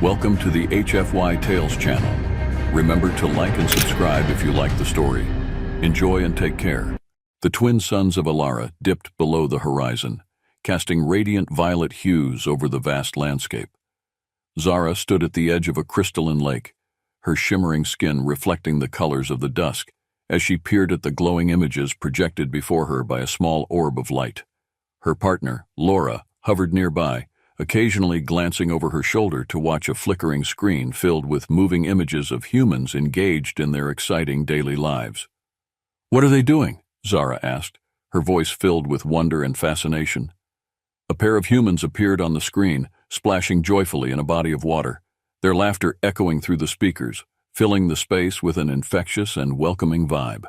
Welcome to the HFY Tales channel. Remember to like and subscribe if you like the story. Enjoy and take care. The twin suns of Alara dipped below the horizon, casting radiant violet hues over the vast landscape. Zara stood at the edge of a crystalline lake, her shimmering skin reflecting the colors of the dusk as she peered at the glowing images projected before her by a small orb of light. Her partner, Laura, hovered nearby, occasionally glancing over her shoulder to watch a flickering screen filled with moving images of humans engaged in their exciting daily lives. "What are they doing?" Zara asked, her voice filled with wonder and fascination. A pair of humans appeared on the screen, splashing joyfully in a body of water, their laughter echoing through the speakers, filling the space with an infectious and welcoming vibe.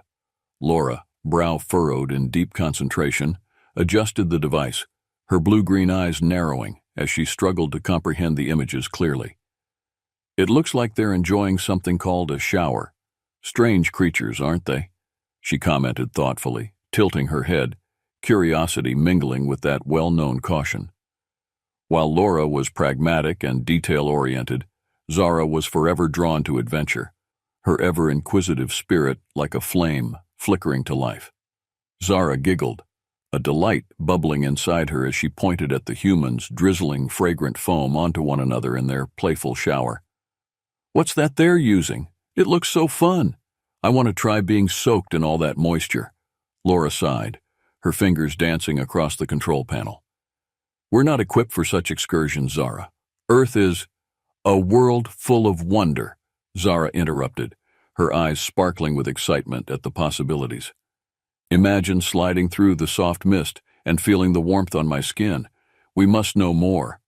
Laura, brow furrowed in deep concentration, adjusted the device, her blue-green eyes narrowing as she struggled to comprehend the images clearly. "It looks like they're enjoying something called a shower. Strange creatures, aren't they?" she commented thoughtfully, tilting her head, curiosity mingling with that well-known caution. While Laura was pragmatic and detail-oriented, Zara was forever drawn to adventure, her ever-inquisitive spirit like a flame flickering to life. Zara giggled, a delight bubbling inside her as she pointed at the humans drizzling fragrant foam onto one another in their playful shower. "What's that they're using? It looks so fun. I want to try being soaked in all that moisture." Laura sighed, her fingers dancing across the control panel. "We're not equipped for such excursions, Zara. Earth is a world full of wonder," Zara interrupted, her eyes sparkling with excitement at the possibilities. "Imagine sliding through the soft mist and feeling the warmth on my skin. We must know more."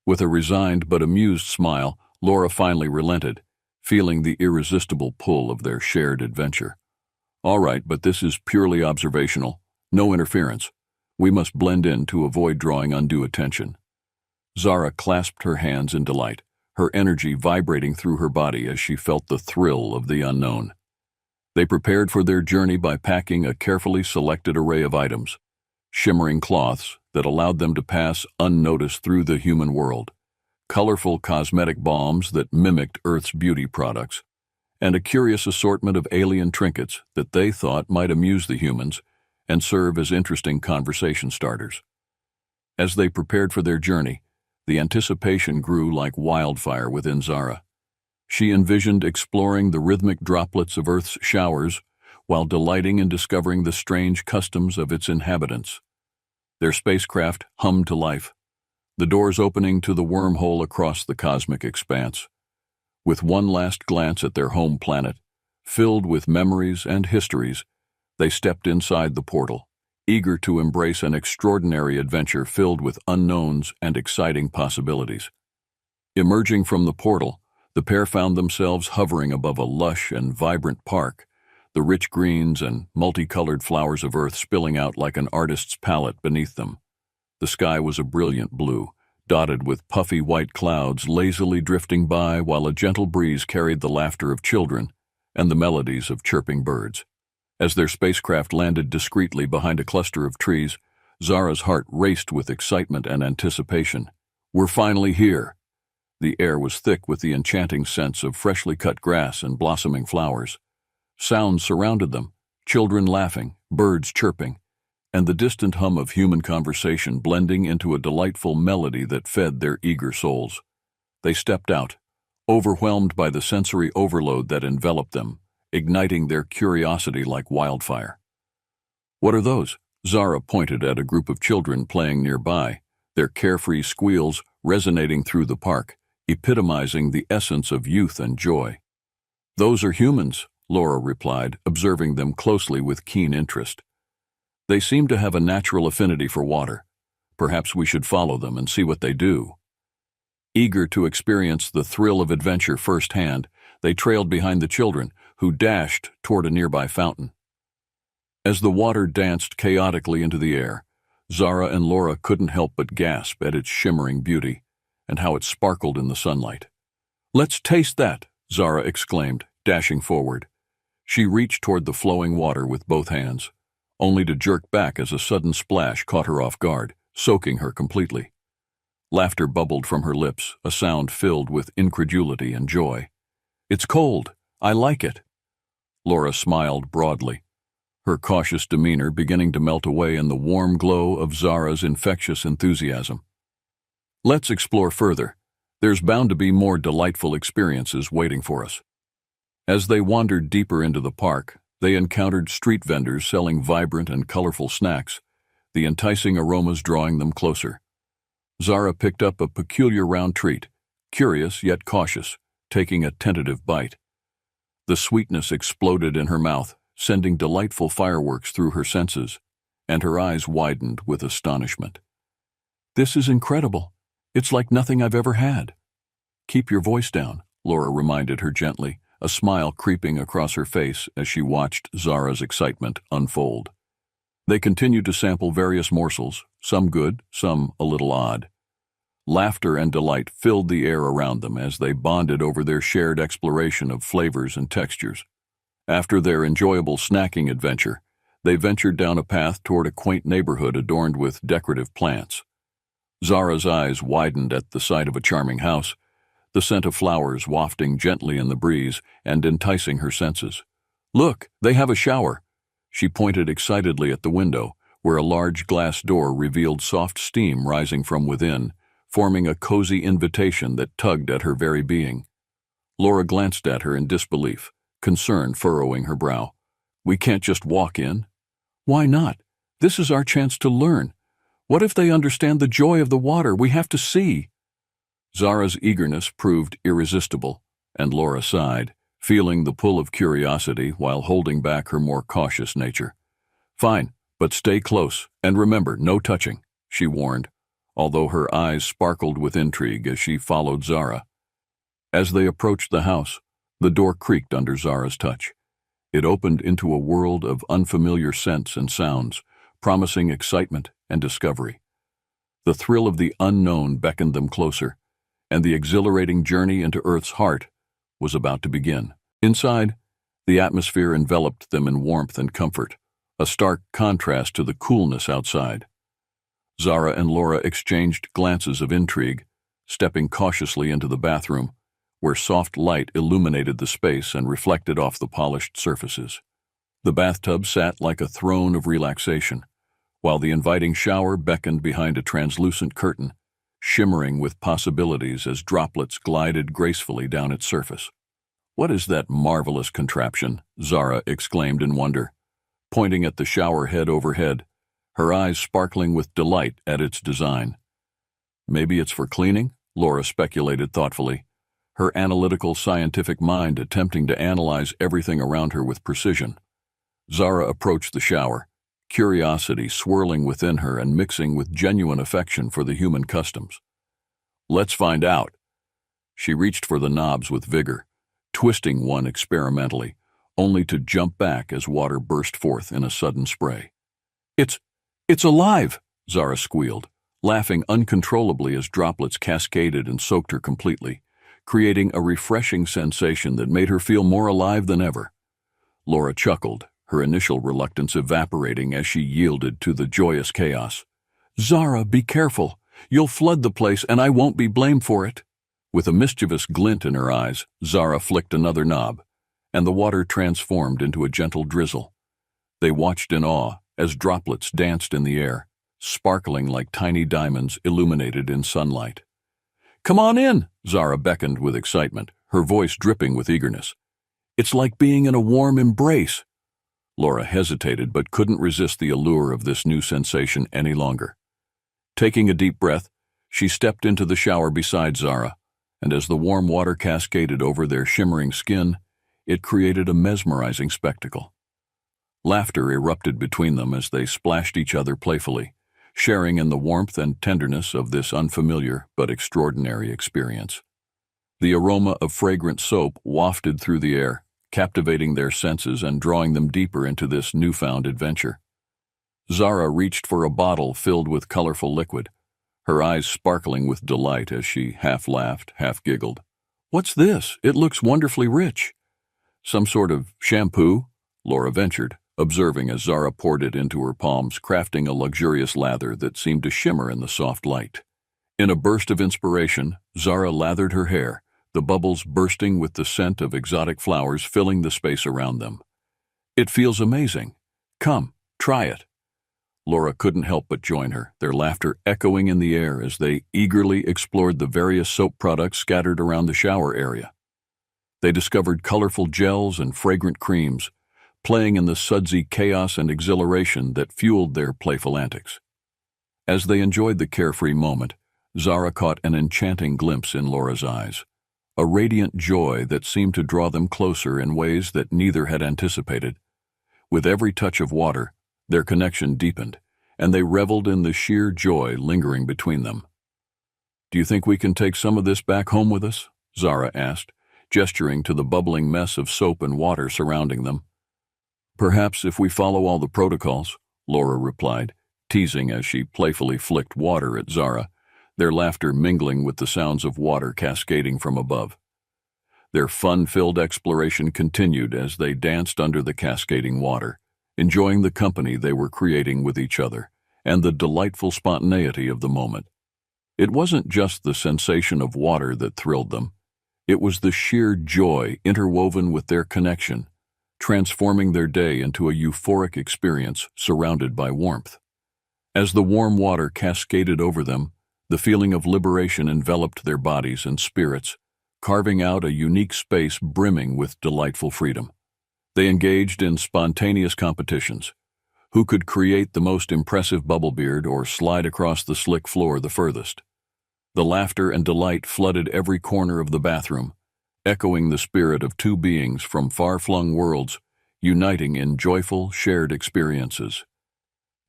With a resigned but amused smile, Laura finally relented, feeling the irresistible pull of their shared adventure. "All right, but this is purely observational. No interference. We must blend in to avoid drawing undue attention." Zara clasped her hands in delight, her energy vibrating through her body as she felt the thrill of the unknown. They prepared for their journey by packing a carefully selected array of items, shimmering cloths that allowed them to pass unnoticed through the human world, colorful cosmetic balms that mimicked Earth's beauty products, and a curious assortment of alien trinkets that they thought might amuse the humans and serve as interesting conversation starters. As they prepared for their journey, the anticipation grew like wildfire within Zara. She envisioned exploring the rhythmic droplets of Earth's showers while delighting in discovering the strange customs of its inhabitants. Their spacecraft hummed to life, the doors opening to the wormhole across the cosmic expanse. With one last glance at their home planet, filled with memories and histories, they stepped inside the portal, eager to embrace an extraordinary adventure filled with unknowns and exciting possibilities. Emerging from the portal, the pair found themselves hovering above a lush and vibrant park, the rich greens and multicolored flowers of Earth spilling out like an artist's palette beneath them. The sky was a brilliant blue, dotted with puffy white clouds lazily drifting by while a gentle breeze carried the laughter of children and the melodies of chirping birds. As their spacecraft landed discreetly behind a cluster of trees, Zara's heart raced with excitement and anticipation. "We're finally here." The air was thick with the enchanting scents of freshly cut grass and blossoming flowers. Sounds surrounded them, children laughing, birds chirping, and the distant hum of human conversation blending into a delightful melody that fed their eager souls. They stepped out, overwhelmed by the sensory overload that enveloped them, igniting their curiosity like wildfire. "What are those?" Zara pointed at a group of children playing nearby, their carefree squeals resonating through the park, epitomizing the essence of youth and joy. "Those are humans," Laura replied, observing them closely with keen interest. "They seem to have a natural affinity for water. Perhaps we should follow them and see what they do." Eager to experience the thrill of adventure firsthand, they trailed behind the children, who dashed toward a nearby fountain. As the water danced chaotically into the air, Zara and Laura couldn't help but gasp at its shimmering beauty and how it sparkled in the sunlight. "Let's taste that," Zara exclaimed, dashing forward. She reached toward the flowing water with both hands, only to jerk back as a sudden splash caught her off guard, soaking her completely. Laughter bubbled from her lips, a sound filled with incredulity and joy. "It's cold. I like it." Laura smiled broadly, her cautious demeanor beginning to melt away in the warm glow of Zara's infectious enthusiasm. "Let's explore further. There's bound to be more delightful experiences waiting for us." As they wandered deeper into the park, they encountered street vendors selling vibrant and colorful snacks, the enticing aromas drawing them closer. Zara picked up a peculiar round treat, curious yet cautious, taking a tentative bite. The sweetness exploded in her mouth, sending delightful fireworks through her senses, and her eyes widened with astonishment. "This is incredible. It's like nothing I've ever had." "Keep your voice down," Laura reminded her gently, a smile creeping across her face as she watched Zara's excitement unfold. They continued to sample various morsels, some good, some a little odd. Laughter and delight filled the air around them as they bonded over their shared exploration of flavors and textures. After their enjoyable snacking adventure, they ventured down a path toward a quaint neighborhood adorned with decorative plants. Zara's eyes widened at the sight of a charming house, the scent of flowers wafting gently in the breeze and enticing her senses. "Look, they have a shower." She pointed excitedly at the window, where a large glass door revealed soft steam rising from within, forming a cozy invitation that tugged at her very being. Laura glanced at her in disbelief, concern furrowing her brow. "We can't just walk in." "Why not? This is our chance to learn. What if they understand the joy of the water? We have to see." Zara's eagerness proved irresistible, and Laura sighed, feeling the pull of curiosity while holding back her more cautious nature. "Fine, but stay close, and remember, no touching," she warned, although her eyes sparkled with intrigue as she followed Zara. As they approached the house, the door creaked under Zara's touch. It opened into a world of unfamiliar scents and sounds, promising excitement and discovery. The thrill of the unknown beckoned them closer, and the exhilarating journey into Earth's heart was about to begin. Inside, the atmosphere enveloped them in warmth and comfort, a stark contrast to the coolness outside. Zara and Laura exchanged glances of intrigue, stepping cautiously into the bathroom, where soft light illuminated the space and reflected off the polished surfaces. The bathtub sat like a throne of relaxation, while the inviting shower beckoned behind a translucent curtain, shimmering with possibilities as droplets glided gracefully down its surface. "What is that marvelous contraption?" Zara exclaimed in wonder, pointing at the shower head overhead, her eyes sparkling with delight at its design. "Maybe it's for cleaning?" Laura speculated thoughtfully, her analytical scientific mind attempting to analyze everything around her with precision. Zara approached the shower, curiosity swirling within her and mixing with genuine affection for the human customs. "Let's find out." She reached for the knobs with vigor, twisting one experimentally, only to jump back as water burst forth in a sudden spray. It's alive!" Zara squealed, laughing uncontrollably as droplets cascaded and soaked her completely, creating a refreshing sensation that made her feel more alive than ever. Laura chuckled, her initial reluctance evaporating as she yielded to the joyous chaos. "Zara, be careful. You'll flood the place and I won't be blamed for it." With a mischievous glint in her eyes, Zara flicked another knob, and the water transformed into a gentle drizzle. They watched in awe as droplets danced in the air, sparkling like tiny diamonds illuminated in sunlight. "Come on in," Zara beckoned with excitement, her voice dripping with eagerness. "It's like being in a warm embrace." Laura hesitated but couldn't resist the allure of this new sensation any longer. Taking a deep breath, she stepped into the shower beside Zara, and as the warm water cascaded over their shimmering skin, it created a mesmerizing spectacle. Laughter erupted between them as they splashed each other playfully, sharing in the warmth and tenderness of this unfamiliar but extraordinary experience. The aroma of fragrant soap wafted through the air, captivating their senses and drawing them deeper into this newfound adventure. Zara reached for a bottle filled with colorful liquid, her eyes sparkling with delight as she half laughed, half giggled. "What's this? It looks wonderfully rich." "Some sort of shampoo?" Laura ventured, observing as Zara poured it into her palms, crafting a luxurious lather that seemed to shimmer in the soft light. In a burst of inspiration, Zara lathered her hair, the bubbles bursting with the scent of exotic flowers filling the space around them. "It feels amazing. Come, try it." Laura couldn't help but join her, their laughter echoing in the air as they eagerly explored the various soap products scattered around the shower area. They discovered colorful gels and fragrant creams, playing in the sudsy chaos and exhilaration that fueled their playful antics. As they enjoyed the carefree moment, Zara caught an enchanting glimpse in Laura's eyes, a radiant joy that seemed to draw them closer in ways that neither had anticipated. With every touch of water, their connection deepened, and they reveled in the sheer joy lingering between them. "Do you think we can take some of this back home with us?" Zara asked, gesturing to the bubbling mess of soap and water surrounding them. "Perhaps if we follow all the protocols," Laura replied, teasing as she playfully flicked water at Zara, their laughter mingling with the sounds of water cascading from above. Their fun-filled exploration continued as they danced under the cascading water, enjoying the company they were creating with each other and the delightful spontaneity of the moment. It wasn't just the sensation of water that thrilled them. It was the sheer joy interwoven with their connection, transforming their day into a euphoric experience surrounded by warmth. As the warm water cascaded over them, the feeling of liberation enveloped their bodies and spirits, carving out a unique space brimming with delightful freedom. They engaged in spontaneous competitions. Who could create the most impressive bubble beard or slide across the slick floor the furthest? The laughter and delight flooded every corner of the bathroom, echoing the spirit of two beings from far-flung worlds, uniting in joyful, shared experiences.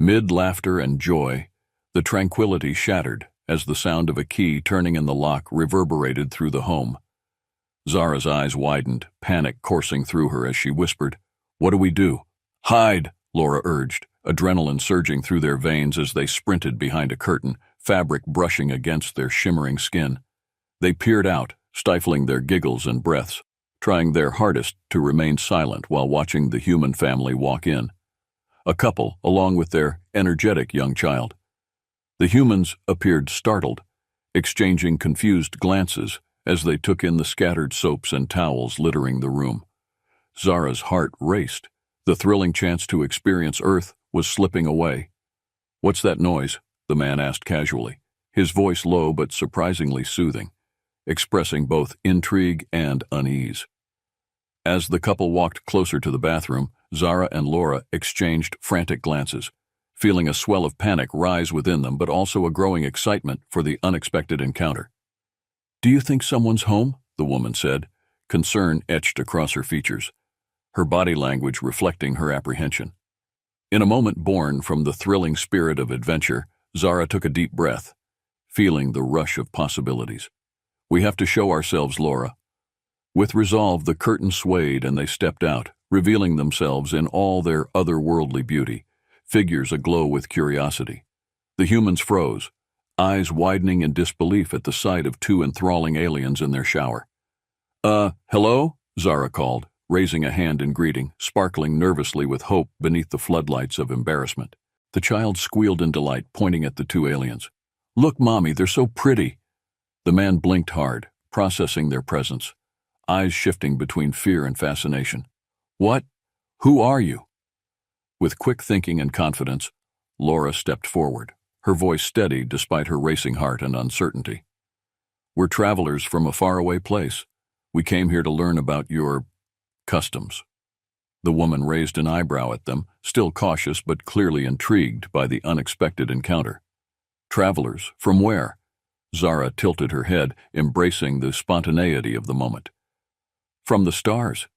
Mid-laughter and joy, the tranquility shattered as the sound of a key turning in the lock reverberated through the home. Zara's eyes widened, panic coursing through her as she whispered, "What do we do?" "Hide," Laura urged, adrenaline surging through their veins as they sprinted behind a curtain, fabric brushing against their shimmering skin. They peered out, stifling their giggles and breaths, trying their hardest to remain silent while watching the human family walk in. A couple, along with their energetic young child. The humans appeared startled, exchanging confused glances as they took in the scattered soaps and towels littering the room. Zara's heart raced. The thrilling chance to experience Earth was slipping away. "What's that noise?" the man asked casually, his voice low but surprisingly soothing, expressing both intrigue and unease. As the couple walked closer to the bathroom, Zara and Laura exchanged frantic glances, feeling a swell of panic rise within them but also a growing excitement for the unexpected encounter. "Do you think someone's home?" the woman said, concern etched across her features, her body language reflecting her apprehension. In a moment born from the thrilling spirit of adventure, Zara took a deep breath, feeling the rush of possibilities. "We have to show ourselves, Laura." With resolve, the curtain swayed and they stepped out, revealing themselves in all their otherworldly beauty, figures aglow with curiosity. The humans froze, eyes widening in disbelief at the sight of two enthralling aliens in their shower. Hello?" Zara called, raising a hand in greeting, sparkling nervously with hope beneath the floodlights of embarrassment. The child squealed in delight, pointing at the two aliens. "Look, Mommy, they're so pretty." The man blinked hard, processing their presence, eyes shifting between fear and fascination. "What? Who are you?" With quick thinking and confidence, Laura stepped forward, her voice steady despite her racing heart and uncertainty. "We're travelers from a faraway place. We came here to learn about your customs." The woman raised an eyebrow at them, still cautious but clearly intrigued by the unexpected encounter. "Travelers? From where?" Zara tilted her head, embracing the spontaneity of the moment. "From the stars.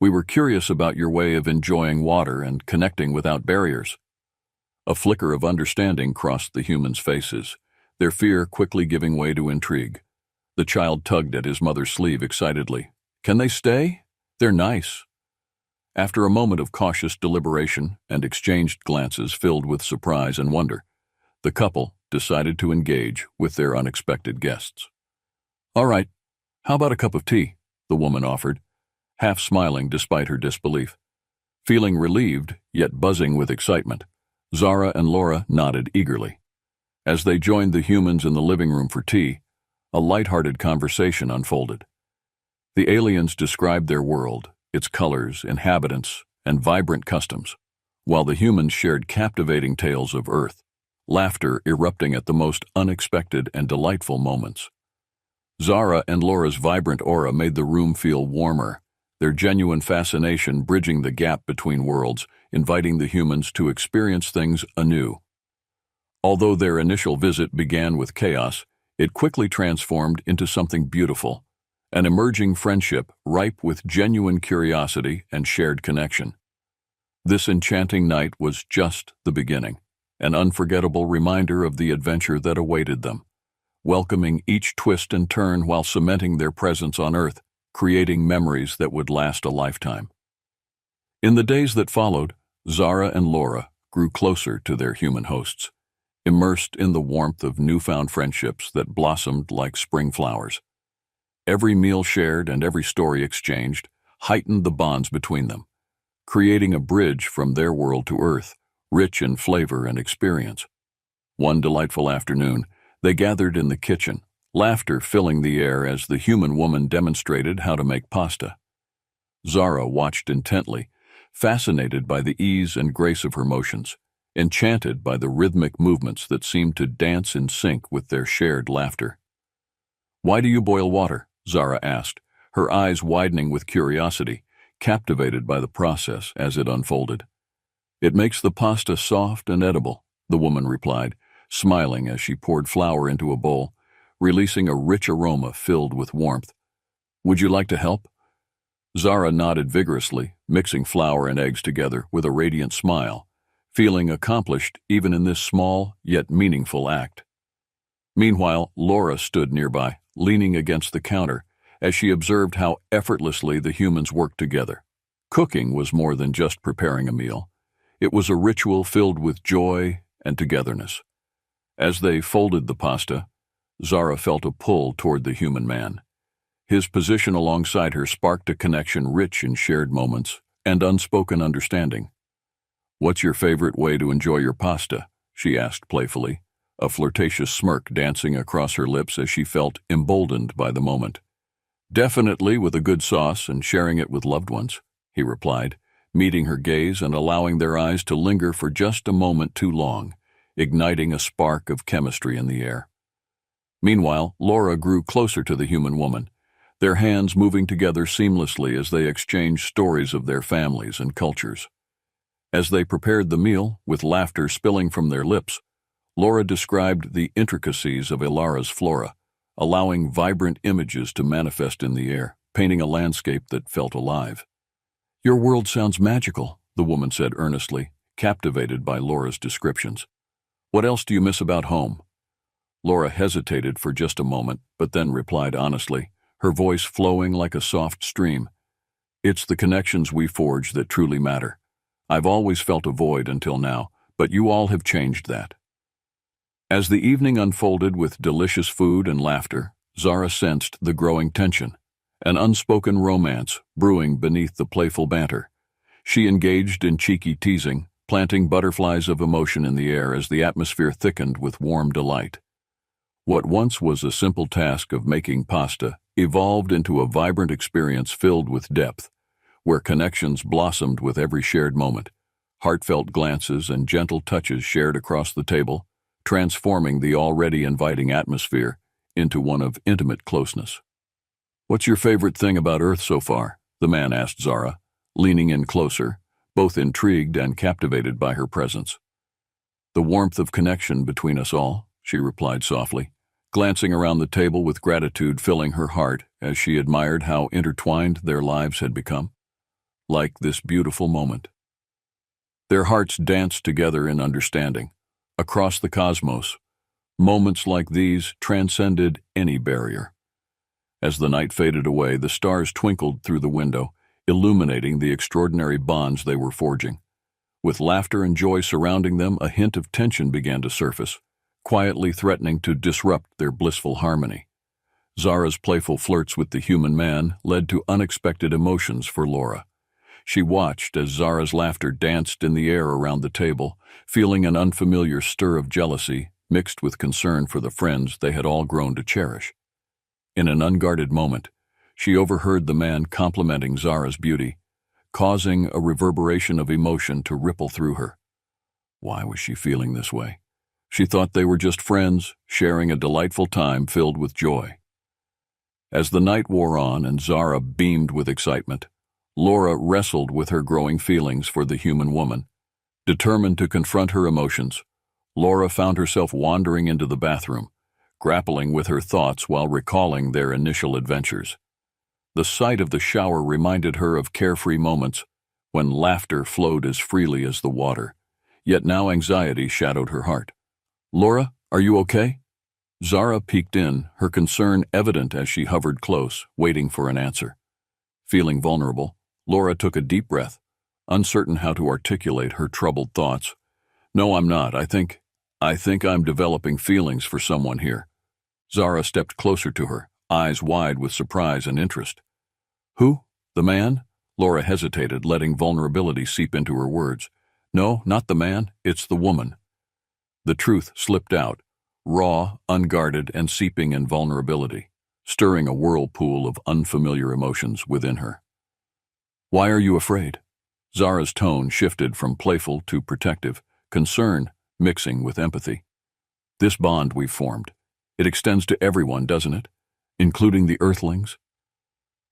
We were curious about your way of enjoying water and connecting without barriers." A flicker of understanding crossed the humans' faces, their fear quickly giving way to intrigue. The child tugged at his mother's sleeve excitedly. "Can they stay? They're nice." After a moment of cautious deliberation and exchanged glances filled with surprise and wonder, the couple decided to engage with their unexpected guests. "All right, how about a cup of tea?" the woman offered, half smiling despite her disbelief. Feeling relieved, yet buzzing with excitement, Zara and Laura nodded eagerly. As they joined the humans in the living room for tea, a light-hearted conversation unfolded. The aliens described their world, its colors, inhabitants, and vibrant customs, while the humans shared captivating tales of Earth, laughter erupting at the most unexpected and delightful moments. Zara and Laura's vibrant aura made the room feel warmer, their genuine fascination bridging the gap between worlds, inviting the humans to experience things anew. Although their initial visit began with chaos, it quickly transformed into something beautiful, an emerging friendship ripe with genuine curiosity and shared connection. This enchanting night was just the beginning, an unforgettable reminder of the adventure that awaited them, welcoming each twist and turn while cementing their presence on Earth, creating memories that would last a lifetime. In the days that followed, Zara and Laura grew closer to their human hosts, immersed in the warmth of newfound friendships that blossomed like spring flowers. Every meal shared and every story exchanged heightened the bonds between them, creating a bridge from their world to Earth, rich in flavor and experience. One delightful afternoon, they gathered in the kitchen, laughter filling the air as the human woman demonstrated how to make pasta. Zara watched intently, fascinated by the ease and grace of her motions, enchanted by the rhythmic movements that seemed to dance in sync with their shared laughter. "Why do you boil water?" Zara asked, her eyes widening with curiosity, captivated by the process as it unfolded. "It makes the pasta soft and edible," the woman replied, smiling as she poured flour into a bowl, releasing a rich aroma filled with warmth. "Would you like to help?" Zara nodded vigorously, mixing flour and eggs together with a radiant smile, feeling accomplished even in this small yet meaningful act. Meanwhile, Laura stood nearby, leaning against the counter, as she observed how effortlessly the humans worked together. Cooking was more than just preparing a meal. It was a ritual filled with joy and togetherness. As they folded the pasta, Zara felt a pull toward the human man. His position alongside her sparked a connection rich in shared moments and unspoken understanding. "What's your favorite way to enjoy your pasta?" she asked playfully, a flirtatious smirk dancing across her lips as she felt emboldened by the moment. "Definitely with a good sauce and sharing it with loved ones," he replied, meeting her gaze and allowing their eyes to linger for just a moment too long, igniting a spark of chemistry in the air. Meanwhile, Laura grew closer to the human woman, their hands moving together seamlessly as they exchanged stories of their families and cultures. As they prepared the meal, with laughter spilling from their lips, Laura described the intricacies of Ilara's flora, allowing vibrant images to manifest in the air, painting a landscape that felt alive. "Your world sounds magical," the woman said earnestly, captivated by Laura's descriptions. "What else do you miss about home?" Laura hesitated for just a moment, but then replied honestly, her voice flowing like a soft stream. "It's the connections we forge that truly matter. I've always felt a void until now, but you all have changed that." As the evening unfolded with delicious food and laughter, Zara sensed the growing tension, an unspoken romance brewing beneath the playful banter. She engaged in cheeky teasing, planting butterflies of emotion in the air as the atmosphere thickened with warm delight. What once was a simple task of making pasta evolved into a vibrant experience filled with depth, where connections blossomed with every shared moment, heartfelt glances and gentle touches shared across the table, transforming the already inviting atmosphere into one of intimate closeness. "What's your favorite thing about Earth so far?" the man asked Zara, leaning in closer, both intrigued and captivated by her presence. "The warmth of connection between us all," she replied softly, glancing around the table with gratitude filling her heart as she admired how intertwined their lives had become. Like this beautiful moment. Their hearts danced together in understanding. Across the cosmos, moments like these transcended any barrier. As the night faded away, the stars twinkled through the window, illuminating the extraordinary bonds they were forging. With laughter and joy surrounding them, a hint of tension began to surface, quietly threatening to disrupt their blissful harmony. Zara's playful flirts with the human man led to unexpected emotions for Laura. She watched as Zara's laughter danced in the air around the table, feeling an unfamiliar stir of jealousy mixed with concern for the friends they had all grown to cherish. In an unguarded moment, she overheard the man complimenting Zara's beauty, causing a reverberation of emotion to ripple through her. Why was she feeling this way? She thought they were just friends, sharing a delightful time filled with joy. As the night wore on and Zara beamed with excitement, Laura wrestled with her growing feelings for the human woman. Determined to confront her emotions, Laura found herself wandering into the bathroom, grappling with her thoughts while recalling their initial adventures. The sight of the shower reminded her of carefree moments when laughter flowed as freely as the water, yet now anxiety shadowed her heart. "Laura, are you okay?" Zara peeked in, her concern evident as she hovered close, waiting for an answer. Feeling vulnerable, Laura took a deep breath, uncertain how to articulate her troubled thoughts. "No, I'm not. I think I'm developing feelings for someone here." Zara stepped closer to her, eyes wide with surprise and interest. "Who? The man?" Laura hesitated, letting vulnerability seep into her words. "No, not the man. It's the woman." The truth slipped out, raw, unguarded, and seeping in vulnerability, stirring a whirlpool of unfamiliar emotions within her. "Why are you afraid?" Zara's tone shifted from playful to protective, concern mixing with empathy. "This bond we've formed, it extends to everyone, doesn't it? Including the Earthlings?"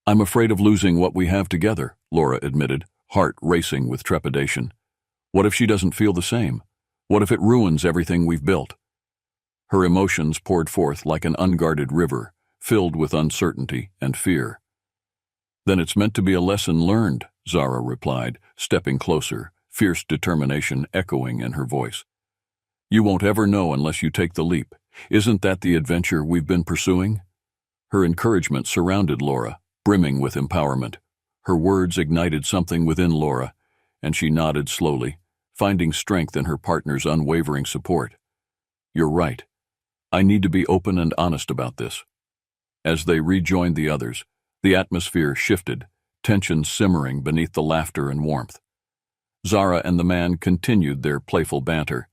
"I'm afraid of losing what we have together," Laura admitted, heart racing with trepidation. "What if she doesn't feel the same? What if it ruins everything we've built?" Her emotions poured forth like an unguarded river, filled with uncertainty and fear. "Then it's meant to be a lesson learned," Zara replied, stepping closer, fierce determination echoing in her voice. "You won't ever know unless you take the leap. Isn't that the adventure we've been pursuing?" Her encouragement surrounded Laura, brimming with empowerment. Her words ignited something within Laura, and she nodded slowly, finding strength in her partner's unwavering support. "You're right. I need to be open and honest about this." As they rejoined the others, the atmosphere shifted, tension simmering beneath the laughter and warmth. Zara and the man continued their playful banter,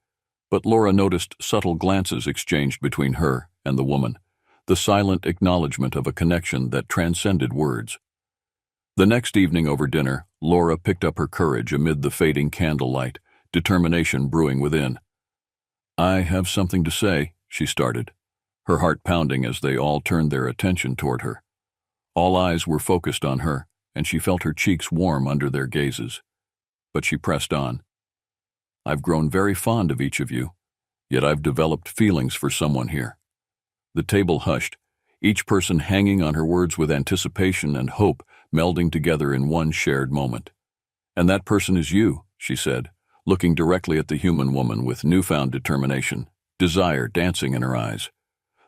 but Laura noticed subtle glances exchanged between her and the woman, the silent acknowledgement of a connection that transcended words. The next evening over dinner, Laura picked up her courage amid the fading candlelight, determination brewing within. "I have something to say," she started, her heart pounding as they all turned their attention toward her. All eyes were focused on her, and she felt her cheeks warm under their gazes. But she pressed on. "I've grown very fond of each of you, yet I've developed feelings for someone here." The table hushed, each person hanging on her words with anticipation and hope melding together in one shared moment. "And that person is you," she said, looking directly at the human woman with newfound determination, desire dancing in her eyes.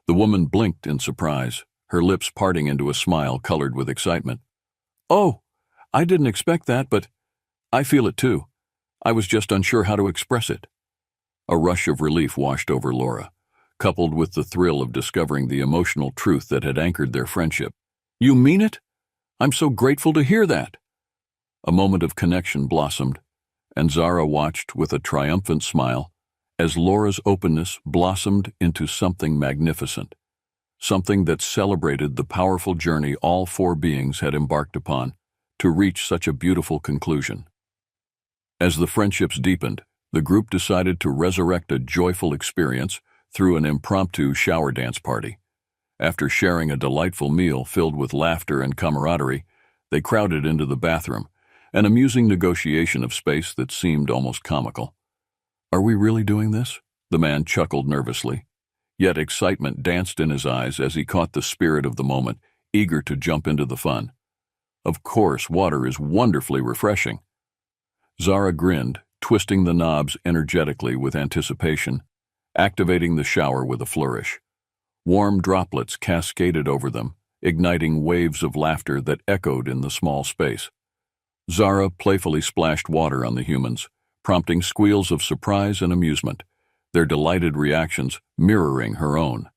The woman blinked in surprise, her lips parting into a smile colored with excitement. "Oh, I didn't expect that, but I feel it too. I was just unsure how to express it." A rush of relief washed over Laura, coupled with the thrill of discovering the emotional truth that had anchored their friendship. "You mean it? I'm so grateful to hear that." A moment of connection blossomed, and Zara watched with a triumphant smile as Laura's openness blossomed into something magnificent, something that celebrated the powerful journey all four beings had embarked upon to reach such a beautiful conclusion. As the friendships deepened, the group decided to resurrect a joyful experience through an impromptu shower dance party. After sharing a delightful meal filled with laughter and camaraderie, they crowded into the bathroom, an amusing negotiation of space that seemed almost comical. "Are we really doing this?" The man chuckled nervously. Yet excitement danced in his eyes as he caught the spirit of the moment, eager to jump into the fun. "Of course, water is wonderfully refreshing." Zara grinned, twisting the knobs energetically with anticipation, activating the shower with a flourish. Warm droplets cascaded over them, igniting waves of laughter that echoed in the small space. Zara playfully splashed water on the humans, prompting squeals of surprise and amusement, their delighted reactions mirroring her own.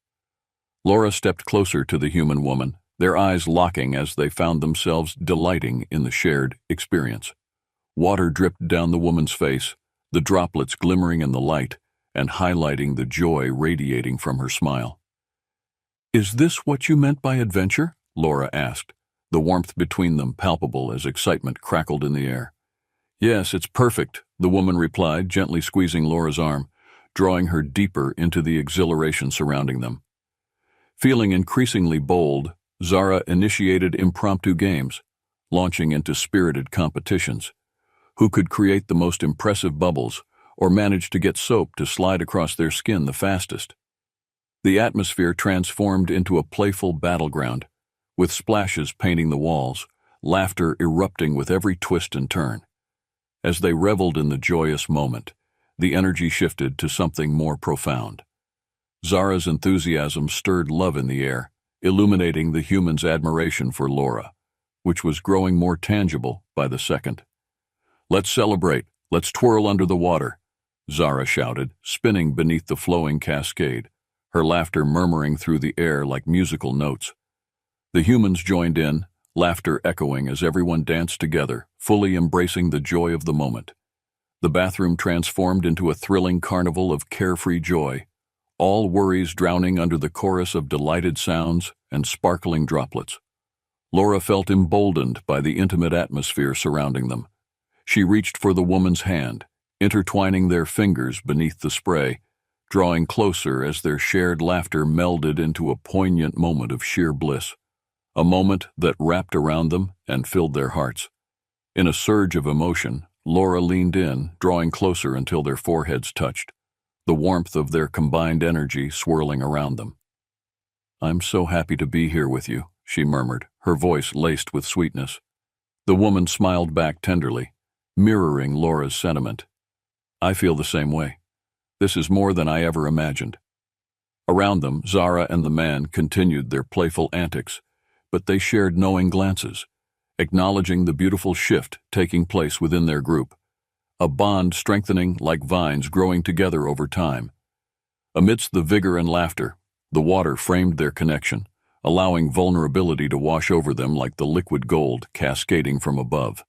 Laura stepped closer to the human woman, their eyes locking as they found themselves delighting in the shared experience. Water dripped down the woman's face, the droplets glimmering in the light, and highlighting the joy radiating from her smile. "Is this what you meant by adventure?" Laura asked, the warmth between them palpable as excitement crackled in the air. "Yes, it's perfect," the woman replied, gently squeezing Laura's arm, drawing her deeper into the exhilaration surrounding them. Feeling increasingly bold, Zara initiated impromptu games, launching into spirited competitions. Who could create the most impressive bubbles or manage to get soap to slide across their skin the fastest? The atmosphere transformed into a playful battleground, with splashes painting the walls, laughter erupting with every twist and turn. As they reveled in the joyous moment, the energy shifted to something more profound. Zara's enthusiasm stirred love in the air, illuminating the humans' admiration for Laura, which was growing more tangible by the second. "Let's celebrate, let's twirl under the water," Zara shouted, spinning beneath the flowing cascade, her laughter murmuring through the air like musical notes. The humans joined in, laughter echoing as everyone danced together, fully embracing the joy of the moment. The bathroom transformed into a thrilling carnival of carefree joy, all worries drowning under the chorus of delighted sounds and sparkling droplets. Laura felt emboldened by the intimate atmosphere surrounding them. She reached for the woman's hand, intertwining their fingers beneath the spray, drawing closer as their shared laughter melded into a poignant moment of sheer bliss. A moment that wrapped around them and filled their hearts. In a surge of emotion, Laura leaned in, drawing closer until their foreheads touched, the warmth of their combined energy swirling around them. "I'm so happy to be here with you," she murmured, her voice laced with sweetness. The woman smiled back tenderly, mirroring Laura's sentiment. "I feel the same way. This is more than I ever imagined." Around them, Zara and the man continued their playful antics, but they shared knowing glances, acknowledging the beautiful shift taking place within their group, a bond strengthening like vines growing together over time. Amidst the vigor and laughter, the water framed their connection, allowing vulnerability to wash over them like the liquid gold cascading from above.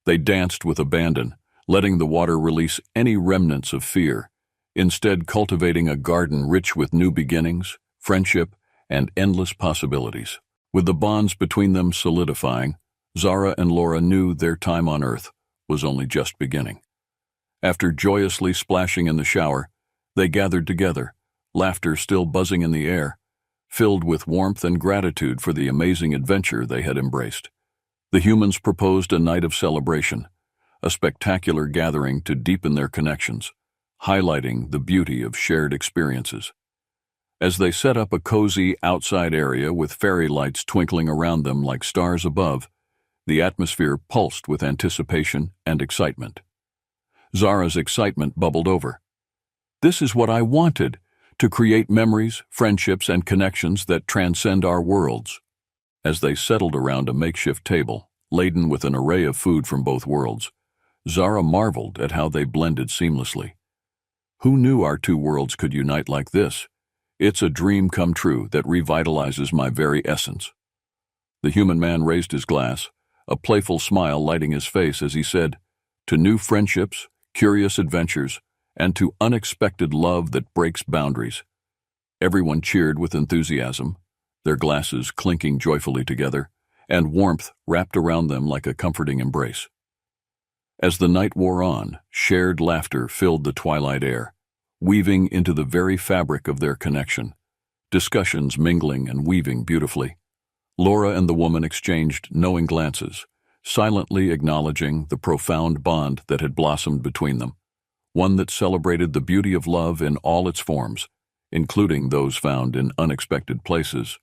They danced with abandon, letting the water release any remnants of fear, instead cultivating a garden rich with new beginnings, friendship, and endless possibilities. With the bonds between them solidifying, Zara and Laura knew their time on Earth was only just beginning. After joyously splashing in the shower, they gathered together, laughter still buzzing in the air, filled with warmth and gratitude for the amazing adventure they had embraced. The humans proposed a night of celebration, a spectacular gathering to deepen their connections, highlighting the beauty of shared experiences. As they set up a cozy outside area with fairy lights twinkling around them like stars above, the atmosphere pulsed with anticipation and excitement. Zara's excitement bubbled over. "This is what I wanted, to create memories, friendships, and connections that transcend our worlds." As they settled around a makeshift table, laden with an array of food from both worlds, Zara marveled at how they blended seamlessly. "Who knew our two worlds could unite like this? It's a dream come true that revitalizes my very essence." The human man raised his glass, a playful smile lighting his face as he said, "To new friendships, curious adventures, and to unexpected love that breaks boundaries." Everyone cheered with enthusiasm, their glasses clinking joyfully together, and warmth wrapped around them like a comforting embrace. As the night wore on, shared laughter filled the twilight air, weaving into the very fabric of their connection, discussions mingling and weaving beautifully. Laura and the woman exchanged knowing glances, silently acknowledging the profound bond that had blossomed between them, one that celebrated the beauty of love in all its forms, including those found in unexpected places.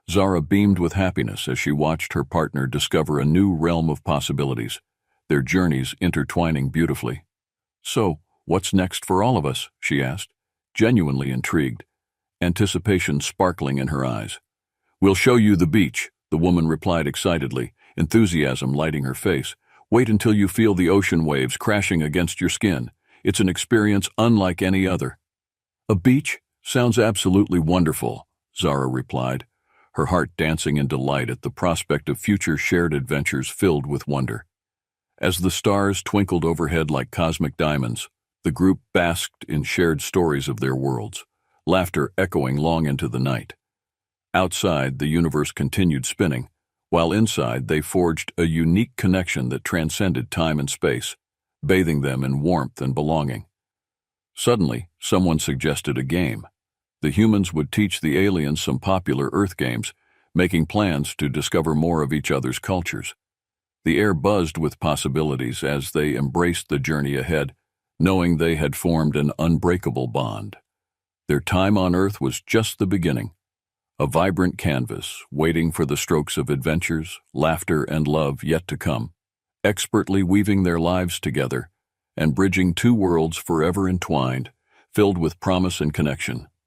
Zara beamed with happiness as she watched her partner discover a new realm of possibilities, their journeys intertwining beautifully. "So, what's next for all of us?" she asked, genuinely intrigued, anticipation sparkling in her eyes. "We'll show you the beach," the woman replied excitedly, enthusiasm lighting her face. "Wait until you feel the ocean waves crashing against your skin. It's an experience unlike any other." "A beach? Sounds absolutely wonderful," Zara replied, her heart dancing in delight at the prospect of future shared adventures filled with wonder. As the stars twinkled overhead like cosmic diamonds, The group basked in shared stories of their worlds, laughter echoing long into the night. Outside, the universe continued spinning, while inside they forged a unique connection that transcended time and space, bathing them in warmth and belonging. Suddenly, someone suggested a game. The humans would teach the aliens some popular Earth games, making plans to discover more of each other's cultures. The air buzzed with possibilities as they embraced the journey ahead, knowing they had formed an unbreakable bond. Their time on Earth was just the beginning, a vibrant canvas waiting for the strokes of adventures, laughter, and love yet to come, expertly weaving their lives together and bridging two worlds forever entwined, filled with promise and connection.